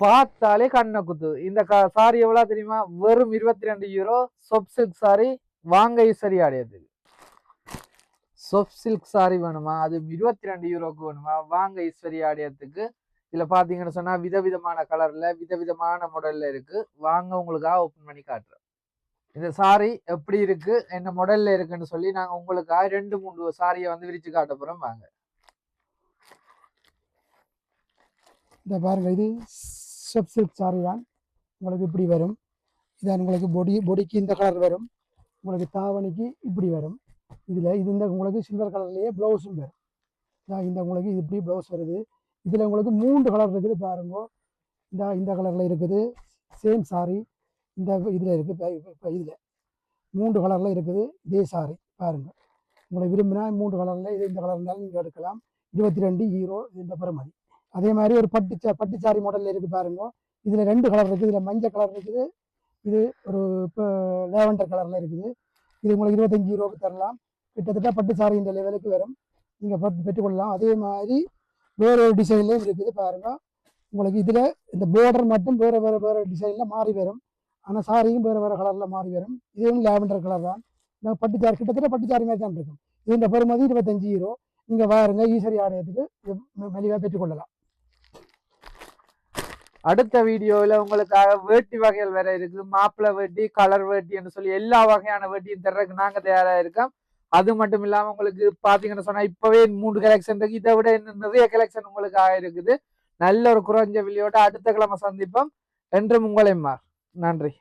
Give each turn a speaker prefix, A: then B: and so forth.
A: பார்த்தாலே கண்ணை குத்து. இந்த சாரி எவ்வளவு தெரியுமா? வெறும் 22 யூரோ. சொப் சில்க் சாரி வாங்க சரி ஆடையது. சொப் சில்க் சாரி வேணுமா? அது 22 யூரோக்கு வேணுமா? வாங்க ஈஸ்வரி ஆடையத்துக்கு. இதுல பாத்தீங்கன்னு சொன்னா விதவிதமான கலர்ல விதவிதமான மாடல்ல இருக்கு. வாங்க உங்களுக்காக ஓபன் பண்ணி காட்டுறேன். இந்த சாரி எப்படி இருக்கு, என்ன மாடல்ல இருக்குன்னு சொல்லி நாங்க உங்களுக்காக 2-3 சாரியை வந்து விரிச்சு காட்ட போறோம். வாங்க.
B: இந்த பாருங்க, இது சொப் சில்க் சாரி தான். உங்களுக்கு இப்படி வரும். இதான் உங்களுக்கு பொடிக்கு இந்த கலர் வரும். உங்களுக்கு தாவணிக்கு இப்படி வரும். இதில் இது இந்த உங்களுக்கு சில்வர் கலர்லேயே ப்ளவுஸும் வரும். இந்த உங்களுக்கு இது இப்படி ப்ளவுஸ் வருது. இதில் உங்களுக்கு 3 கலர் இருக்குது பாருங்க. இந்த கலரில் இருக்குது சேம் சாரி. இந்த இதில் இருக்குது. இப்போ இதில் 3 கலரில் இருக்குது இதே சாரி பாருங்கள். உங்களை விரும்பினா 3 கலரில் இது இந்த கலர் இருந்தாலும் நீங்கள் எடுக்கலாம். 22 யூரோ இந்த பெறுமதி. அதே மாதிரி ஒரு பட்டு சாரி மாடலில் இருக்குது பாருங்க. இதில் 2 கலர் இருக்குது. இதில் மஞ்சள் கலர் இருக்குது. இது ஒரு இப்போ லேவண்டர் கலரில் இருக்குது. இது உங்களுக்கு 25 யூரோவுக்கு தரலாம். கிட்டத்தட்ட பட்டு சாரி இந்த லெவலுக்கு வரும். நீங்கள் பெற்றுக்கொள்ளலாம். அதே மாதிரி வேறு ஒரு டிசைன்லேயும் இருக்குது பாருங்கள். உங்களுக்கு இதில் இந்த பார்டர் மட்டும் வேறு டிசைனில் மாறி வரும். ஆனால் சாரியும் வேறு கலரில் மாறி வரும். இதுவும் லேவண்டர் கலர் தான். பட்டுச்சாரி கிட்டத்தட்ட பட்டுச்சாரி மாதிரி தான் இருக்கும். இது இந்த பெறுமதி 25 யூரோ. நீங்கள் வாருங்க ஈஸ்வரி ஆலயத்துக்கு மலிவாக பெற்றுக்கொள்ளலாம்.
A: அடுத்த வீடியோவில் உங்களுக்காக வேட்டி வகைகள் வேற இருக்கு. மாப்பிள்ளை வேட்டி, கலர் வேட்டி என்று சொல்லி எல்லா வகையான வேட்டியும் தர்றதுக்கு நாங்க தயாரா இருக்கோம். அது மட்டும் இல்லாம உங்களுக்கு பாத்தீங்கன்னு சொன்னா இப்பவே 3 கலெக்ஷன் இருக்கு. இதை விட நிறைய கலெக்ஷன் உங்களுக்காக இருக்குது. நல்ல ஒரு குறைஞ்ச விலையோட அடுத்த கிழமை சந்திப்போம். என்றும் உங்களை நன்றி.